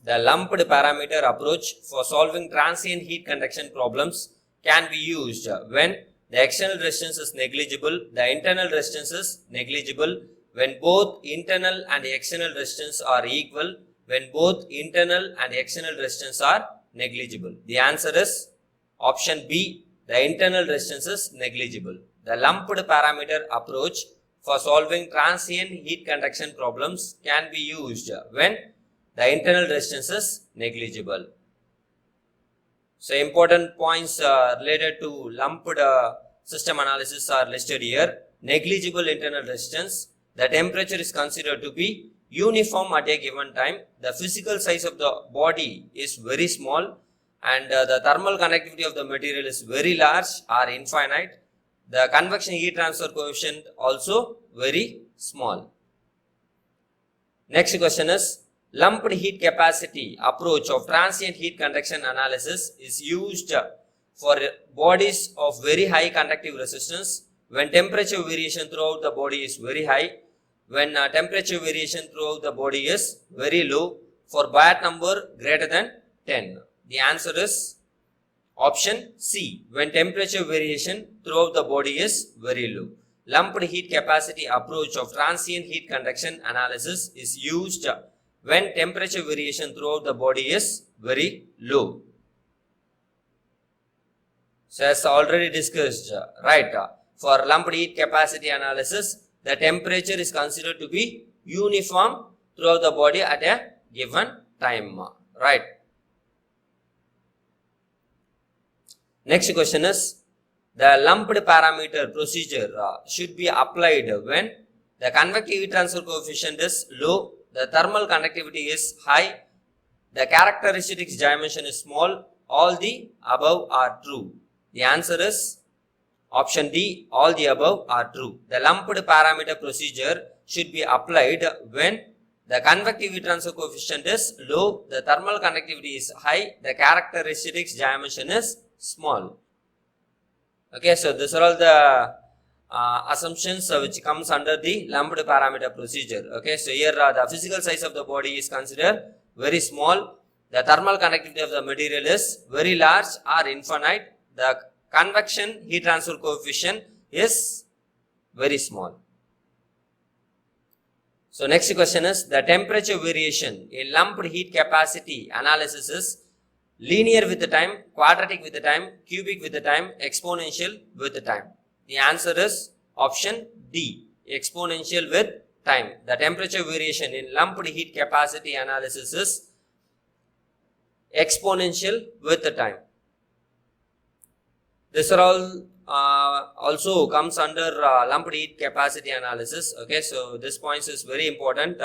The lumped parameter approach for solving transient heat conduction problems can be used when the external resistance is negligible, the internal resistance is negligible, when both internal and external resistance are equal, when both internal and external resistance are negligible. The answer is option B, the internal resistance is negligible. The lumped parameter approach for solving transient heat conduction problems can be used when the internal resistance is negligible. So important points related to lumped system analysis are listed here. Negligible internal resistance. The temperature is considered to be uniform at a given time. The physical size of the body is very small, and the thermal conductivity of the material is very large or infinite. The convection heat transfer coefficient also very small. Next question is, lumped heat capacity approach of transient heat conduction analysis is used for bodies of very high conductive resistance when temperature variation throughout the body is very high, when temperature variation throughout the body is very low, for Biot number greater than 10. The answer is option C, when temperature variation throughout the body is very low. Lumped heat capacity approach of transient heat conduction analysis is used when temperature variation throughout the body is very low. So as already discussed, right, for lumped heat capacity analysis, the temperature is considered to be uniform throughout the body at a given time, right. Next question is, the lumped parameter procedure should be applied when the convective heat transfer coefficient is low, the thermal conductivity is high, the characteristics dimension is small, all the above are true. The answer is option D, all the above are true. The lumped parameter procedure should be applied when the convective heat transfer coefficient is low, the thermal conductivity is high, the characteristics dimension is small. Okay, so these are all the assumptions which comes under the lumped parameter procedure. Okay, so here the physical size of the body is considered very small, the thermal conductivity of the material is very large or infinite, the convection heat transfer coefficient is very small. So next question is, the temperature variation in lumped heat capacity analysis is linear with the time, quadratic with the time, cubic with the time, exponential with the time. The answer is option D, exponential with time. The temperature variation in lumped heat capacity analysis is exponential with the time. This are all also comes under lumped heat capacity analysis. Okay, so this point is very important.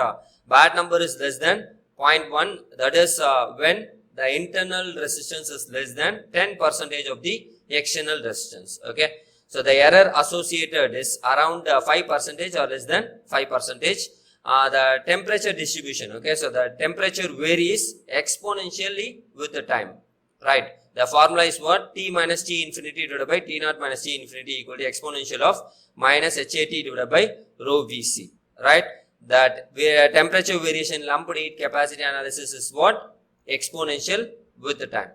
Biot number is less than 0.1, that is when the internal resistance is less than 10% of the external resistance. Okay, so the error associated is around 5% or less than 5%. The temperature distribution, okay, so the temperature varies exponentially with the time, right. The formula is what? T minus T infinity divided by T naught minus T infinity equal to exponential of minus HAT divided by rho Vc, right. That temperature variation lumped heat capacity analysis is what? Exponential with the time.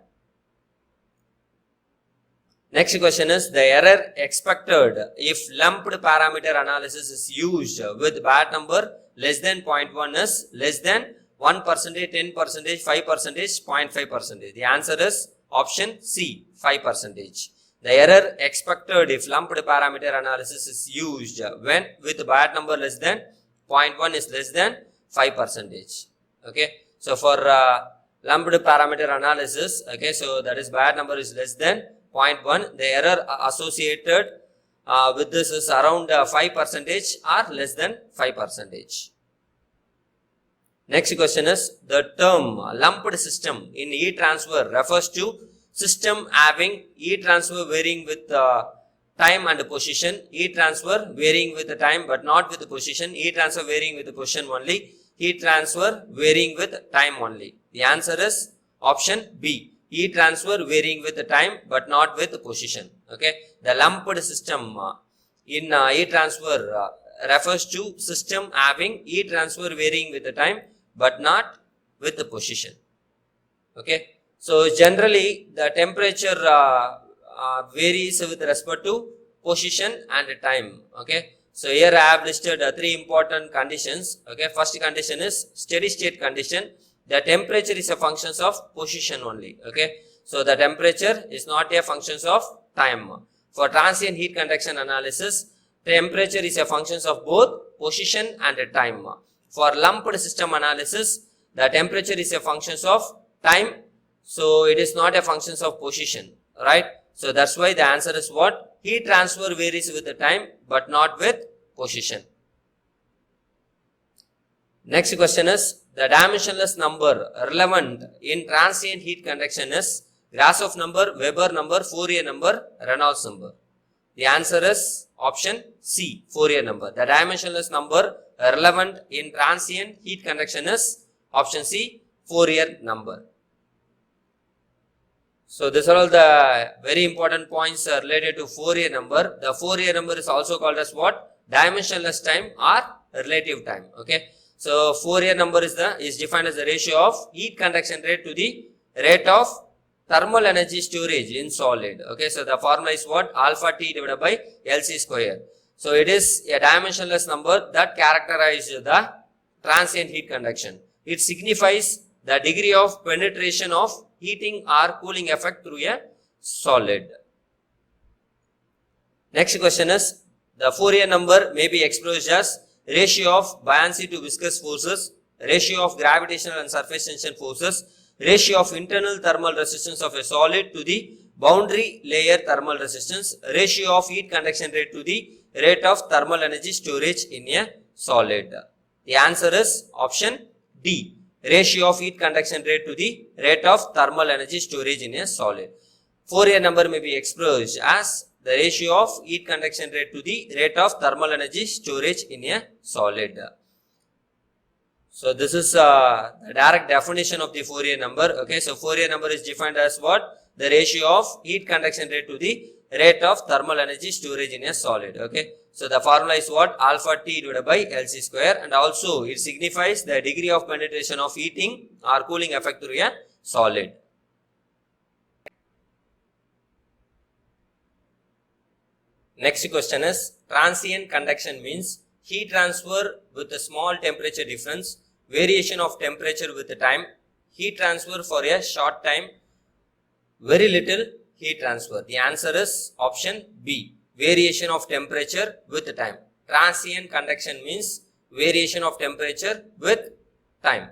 Next question is, the error expected if lumped parameter analysis is used with Biot number less than 0.1 is less than 1%, 10%, 5%, 0.5%. The answer is option C, 5%. The error expected if lumped parameter analysis is used when with Biot number less than 0.1 is less than 5%. Okay, so for lumped parameter analysis, okay, so that is Biot number is less than 0.1, the error associated with this is around 5% or less than 5%. Next question is, the term lumped system in heat transfer refers to system having heat transfer varying with time and position, heat transfer varying with the time but not with the position, heat transfer varying with the position only, heat transfer varying with time only. The answer is option B, heat transfer varying with the time but not with the position. Okay, the lumped system in heat transfer refers to system having heat transfer varying with the time but not with the position. Okay, so generally the temperature varies with respect to position and time. Okay, so here I have listed three important conditions. Okay, first condition is steady state condition. The temperature is a function of position only. Okay, so the temperature is not a function of time. For transient heat conduction analysis, temperature is a function of both position and time. For lumped system analysis, the temperature is a function of time, so it is not a function of position, right? So that's why the answer is what? Heat transfer varies with the time but not with position. Next question is, the dimensionless number relevant in transient heat conduction is Grashof number, Weber number, Fourier number, Reynolds number. The answer is option C, Fourier number. The dimensionless number relevant in transient heat conduction is option C, Fourier number. So these are all the very important points related to Fourier number. The Fourier number is also called as what? Dimensionless time or relative time. Okay. So Fourier number is defined as the ratio of heat conduction rate to the rate of thermal energy storage in solid. Okay. So the formula is what? Alpha T divided by LC square. So it is a dimensionless number that characterizes the transient heat conduction. It signifies the degree of penetration of heating or cooling effect through a solid. Next question is, the Fourier number may be expressed as ratio of buoyancy to viscous forces, ratio of gravitational and surface tension forces, ratio of internal thermal resistance of a solid to the boundary layer thermal resistance, ratio of heat conduction rate to the rate of thermal energy storage in a solid. The answer is option D, ratio of heat conduction rate to the rate of thermal energy storage in a solid. Fourier number may be expressed as the ratio of heat conduction rate to the rate of thermal energy storage in a solid. So this is the direct definition of the Fourier number. Okay, so Fourier number is defined as what? The ratio of heat conduction rate to the rate of thermal energy storage in a solid. Okay, so the formula is what? Alpha T divided by LC square, and also it signifies the degree of penetration of heating or cooling effect through a solid. Next question is, transient conduction means heat transfer with a small temperature difference, variation of temperature with the time, heat transfer for a short time, very little heat transfer. The answer is option B, variation of temperature with the time. Transient conduction means variation of temperature with time.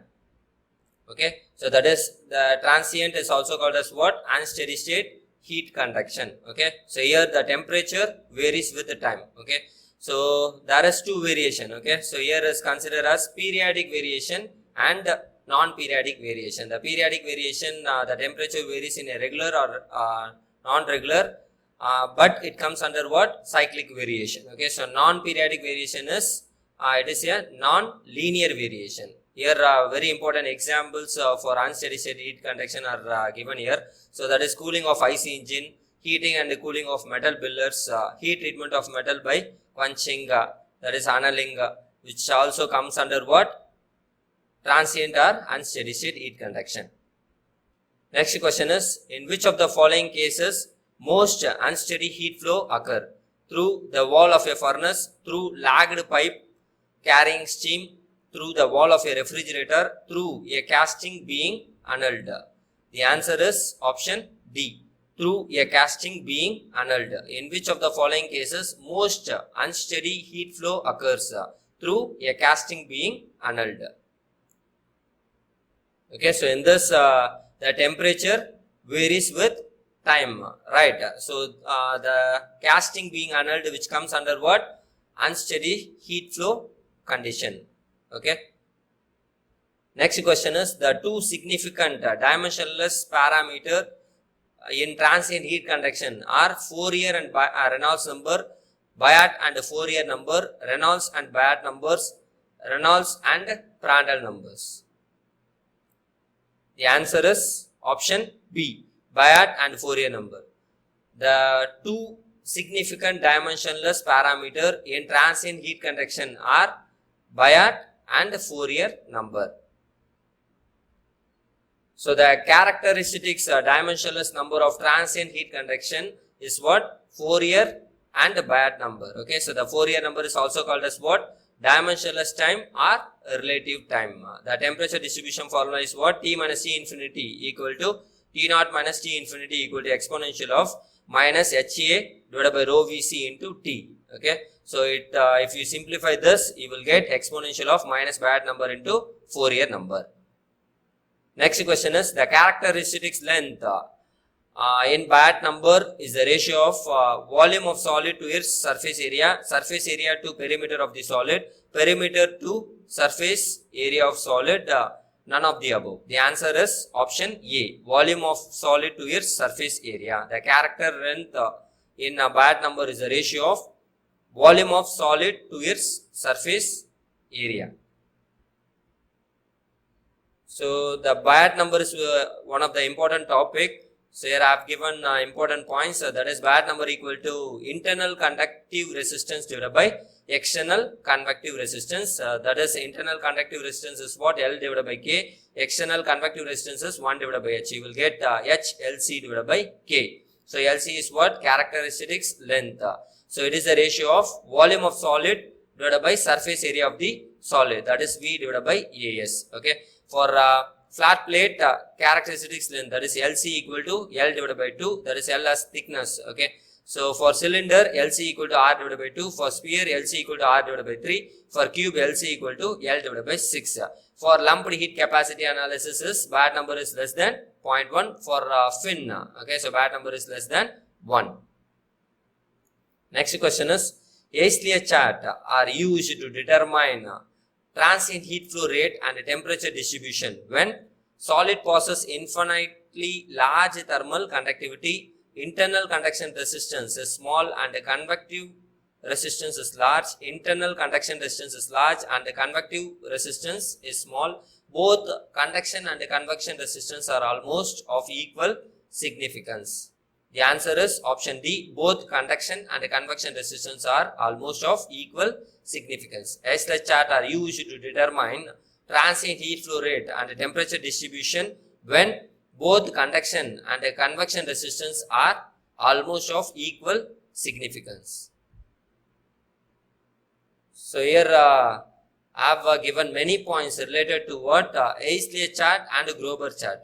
Okay, so that is, the transient is also called as what? Unsteady state heat conduction. Okay, so here the temperature varies with the time. Okay, so there is two variation. Okay, so here is considered as periodic variation and non-periodic variation. The periodic variation, the temperature varies in a regular or non-regular, but it comes under what? Cyclic variation. Okay, so non-periodic variation is it is a non-linear variation. Here very important examples for unsteady state heat conduction are given here. So that is cooling of IC engine, heating and cooling of metal billets, heat treatment of metal by quenching, that is annealing, which also comes under what? Transient or unsteady state heat conduction. Next question is, in which of the following cases most unsteady heat flow occur? Through the wall of a furnace, through lagged pipe carrying steam, through the wall of a refrigerator, through a casting being annealed. The answer is option D, through a casting being annealed. In which of the following cases most unsteady heat flow occurs? Through a casting being annealed. Okay, so in this the temperature varies with time, right? So the casting being annealed, which comes under what? Unsteady heat flow condition. Okay. Next question is, the two significant dimensionless parameter in transient heat conduction are Fourier and Reynolds number, Biot and Fourier number, Reynolds and Biot numbers, Reynolds and Prandtl numbers. The answer is option B, Biot and Fourier number. The two significant dimensionless parameter in transient heat conduction are Biot and Fourier number. So the characteristics dimensionless number of transient heat conduction is what? Fourier and Bayes number. Okay, so the Fourier number is also called as what? Dimensionless time or relative time. The temperature distribution formula is what? T minus T infinity equal to T naught minus T infinity equal to exponential of minus HA divided by rho Vc into T. Okay, so if you simplify this, you will get exponential of minus Bayes number into Fourier number. Next question is the characteristics length in Bayes number is the ratio of volume of solid to its surface area to perimeter of the solid, perimeter to surface area of solid, none of the above. The answer is option A, volume of solid to its surface area. The character length in Bayes number is the ratio of volume of solid to its surface area. So the Bayes number is one of the important topic. So here I have given important points. That is Bayes number equal to internal conductive resistance divided by external convective resistance. That is internal conductive resistance is what? L divided by K. External convective resistance is 1 divided by H. You will get H LC divided by K. So LC is what? Characteristics length. So it is the ratio of volume of solid divided by surface area of the solid. That is V divided by AS. Okay. For flat plate characteristics length, that is LC equal to L divided by 2, that is L as thickness. Okay. So for cylinder, LC equal to R divided by 2, for sphere, LC equal to R divided by 3, for cube, LC equal to L divided by 6. For lumped heat capacity analysis is Bayes number is less than 0.1 for fin. Okay, so Bayes number is less than 1. Next question is, Ainslie chart are used to determine transient heat flow rate and temperature distribution when solid possesses infinitely large thermal conductivity, internal conduction resistance is small and convective resistance is large, internal conduction resistance is large and convective resistance is small. Both conduction and convection resistance are almost of equal significance. The answer is option D. Both conduction and convection resistance are almost of equal significance. Ainslie chart are used to determine transient heat flow rate and temperature distribution when both conduction and convection resistance are almost of equal significance. So here I have given many points related to what Ainslie chart and Grober chart.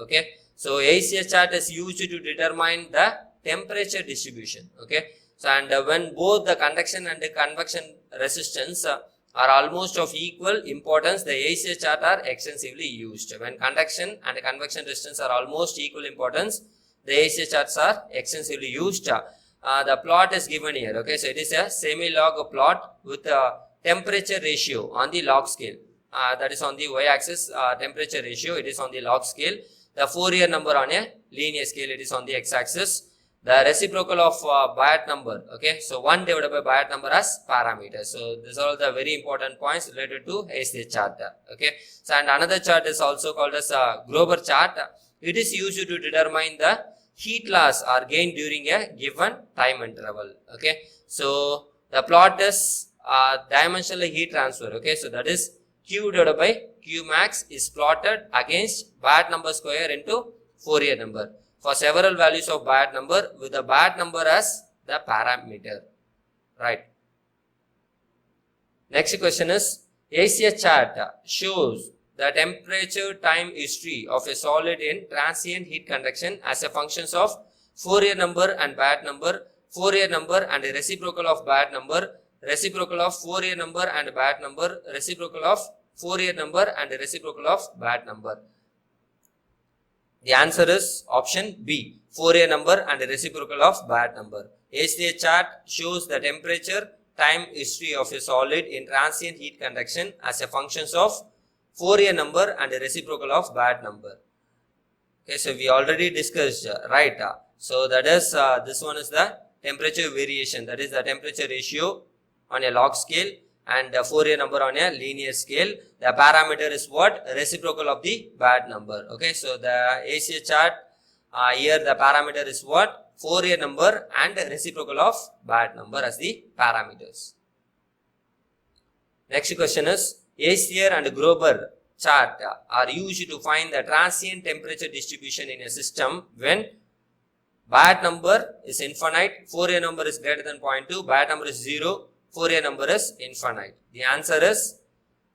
Okay. So Ainslie chart is used to determine the temperature distribution. Okay. So and when both the conduction and the convection resistance are almost of equal importance, the Ainslie chart are extensively used. When conduction and convection resistance are almost equal importance, the Ainslie charts are extensively used. The plot is given here. Okay, so it is a semi-log plot with a temperature ratio on the log scale. That is on the y-axis temperature ratio. It is on the log scale. The Fourier number on a linear scale. It is on the x-axis. The reciprocal of Bayes number. Okay, so 1 divided by Bayes number as parameter. So these are all the very important points related to Ainslie chart. Okay, so and another chart is also called as Grober chart. It is used to determine the heat loss or gain during a given time interval. Okay, so the plot is dimensional heat transfer. Okay, so that is Q divided by Q max is plotted against Bayes number square into Fourier number for several values of Bayes number with the Bayes number as the parameter. Right. Next question is, Ainslie chart shows the temperature time history of a solid in transient heat conduction as a function of Fourier number and Bayes number, Fourier number and a reciprocal of Bayes number, reciprocal of Fourier number and Bayes number, reciprocal of Fourier number and a reciprocal of Bayes number. The answer is option B, Fourier number and a reciprocal of Bayes number. Ainslie chart shows the temperature time history of a solid in transient heat conduction as a function of Fourier number and a reciprocal of Bayes number. Okay, so we already discussed, right? So that is, this one is the temperature variation, that is the temperature ratio on a log scale and Fourier number on a linear scale. The parameter is what? Reciprocal of the Bayes number. Okay, so the Ainslie chart, here the parameter is what? Fourier number and reciprocal of Bayes number as the parameters. Next question is, Ainslie and Grober chart are used to find the transient temperature distribution in a system when Biot number is infinite, Fourier number is greater than 0.2, Biot number is 0, Fourier number is infinite. The answer is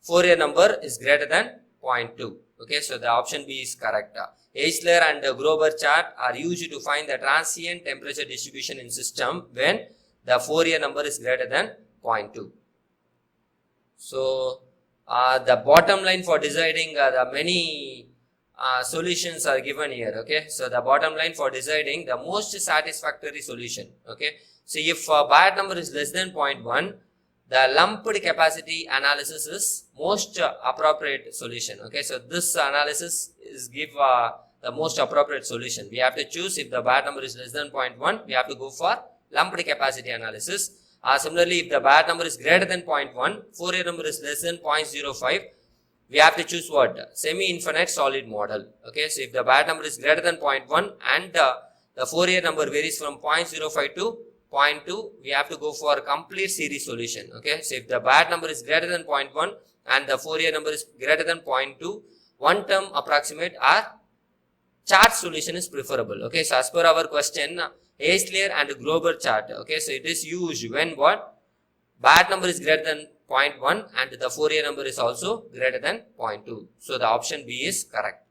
Fourier number is greater than 0.2. Okay, so the option B is correct. Eichler and Grover chart are used to find the transient temperature distribution in system when the Fourier number is greater than 0.2. So the bottom line for deciding the many solutions are given here. Okay, so the bottom line for deciding the most satisfactory solution. Okay, so if Biot number is less than 0.1, the lumped capacity analysis is most appropriate solution. Okay, so this analysis is give the most appropriate solution. We have to choose if the Biot number is less than 0.1, we have to go for lumped capacity analysis. Similarly, if the Biot number is greater than 0.1, Fourier number is less than 0.05, we have to choose what? Semi-infinite solid model. Okay, so if the Biot number is greater than 0.1 and the Fourier number varies from 0.05 to 0.2, we have to go for a complete series solution. Okay, so if the Biot number is greater than 0.1 and the Fourier number is greater than 0.2, one term approximate or chart solution is preferable. Okay, so as per our question, Eichler and Grover chart. Okay, so it is used when what? Biot number is greater than 0.1 and the Fourier number is also greater than 0.2. So the option B is correct.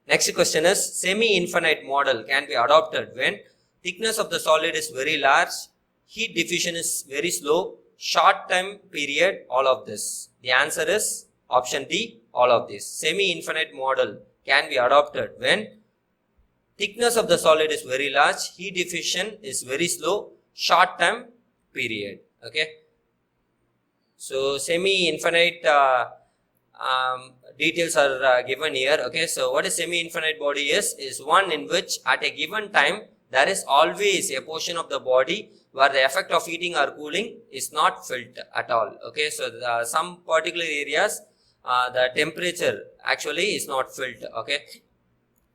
Next question is, semi-infinite model can be adopted when thickness of the solid is very large, heat diffusion is very slow, short time period, all of this. The answer is option D, all of this. Semi-infinite model can be adopted when thickness of the solid is very large, heat diffusion is very slow, short time period. Okay, so semi-infinite details are given here. Okay, so what a semi-infinite body is one in which at a given time there is always a portion of the body where the effect of heating or cooling is not felt at all. Okay, so some particular areas the temperature actually is not felt. Okay,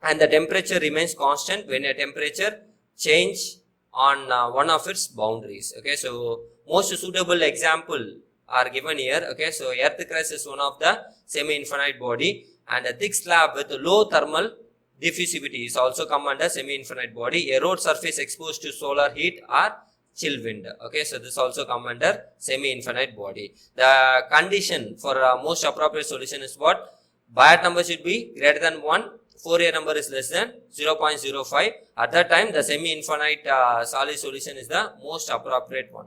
and the temperature remains constant when a temperature change on one of its boundaries. Okay, so most suitable example are given here. Okay, so earth crust is one of the semi-infinite body, and a thick slab with low thermal diffusivity is also come under semi-infinite body. A road surface exposed to solar heat or chill wind. Okay, so this also come under semi-infinite body. The condition for most appropriate solution is what? Biot number should be greater than 1, Fourier number is less than 0.05. At that time, the semi-infinite solid solution is the most appropriate one.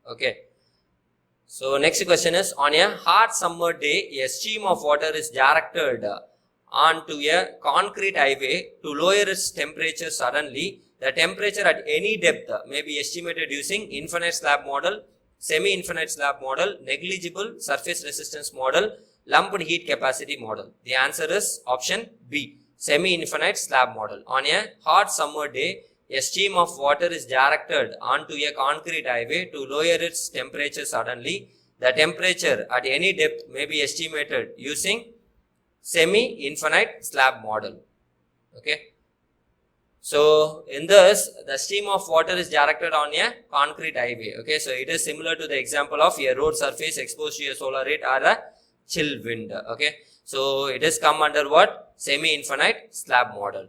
Okay. So next question is, on a hot summer day, a stream of water is directed onto a concrete highway to lower its temperature suddenly. The temperature at any depth may be estimated using infinite slab model, semi-infinite slab model, negligible surface resistance model, lumped heat capacity model. The answer is option B, semi-infinite slab model. On a hot summer day, a stream of water is directed onto a concrete highway to lower its temperature suddenly. The temperature at any depth may be estimated using semi-infinite slab model. Okay. So in this, the stream of water is directed on a concrete highway. Okay. So it is similar to the example of a road surface exposed to a solar heat or a chill wind. Okay. So it is come under what? Semi-infinite slab model.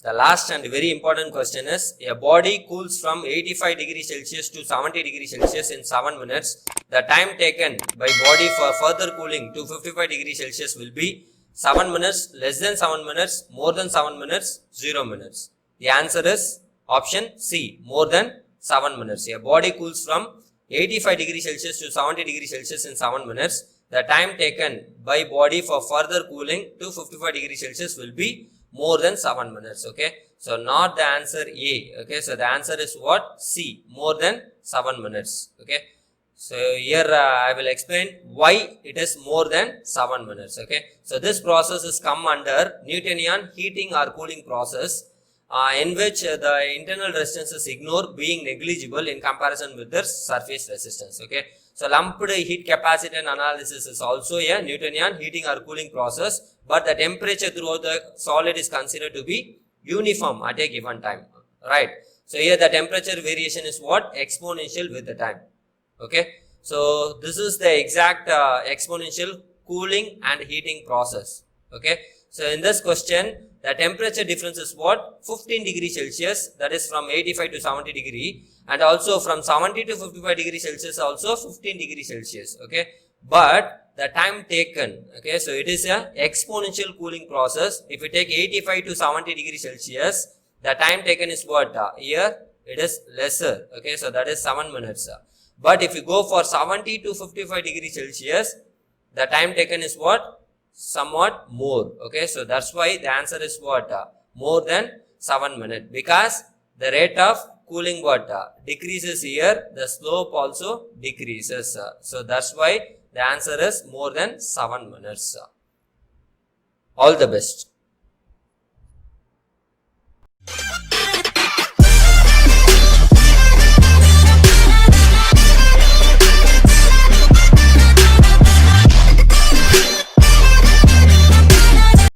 The last and very important question is, a body cools from 85 degrees Celsius to 70 degrees Celsius in 7 minutes. The time taken by body for further cooling to 55 degrees Celsius will be 7 minutes, less than 7 minutes, more than 7 minutes, 0 minutes. The answer is option C, more than 7 minutes. A body cools from 85 degrees Celsius to 70 degrees Celsius in 7 minutes. The time taken by body for further cooling to 55 degrees Celsius will be more than 7 minutes. Okay, so not the answer A. Okay, so the answer is what? C, more than 7 minutes. Okay, so here I will explain why it is more than 7 minutes. Okay, so this process is come under Newtonian heating or cooling process, in which the internal resistance is ignored, being negligible in comparison with their surface resistance. Okay, so lumped heat capacitance analysis is also a Newtonian heating or cooling process, but the temperature throughout the solid is considered to be uniform at a given time. Right. So here the temperature variation is what? Exponential with the time. Okay. So this is the exact exponential cooling and heating process. Okay, so in this question, the temperature difference is what? 15 degrees Celsius, that is from 85 to 70 degree, and also from 70 to 55 degrees Celsius also 15 degrees Celsius. Okay, but the time taken, okay, so it is a exponential cooling process. If you take 85 to 70 degrees Celsius, the time taken is what? Here it is lesser. Okay, so that is 7 minutes. But if you go for 70 to 55 degrees Celsius, the time taken is what? Somewhat more. Okay, so that's why the answer is what? More than 7 minutes, because the rate of cooling what? Decreases here, the slope also decreases. So that's why the answer is more than 7 minutes. All the best.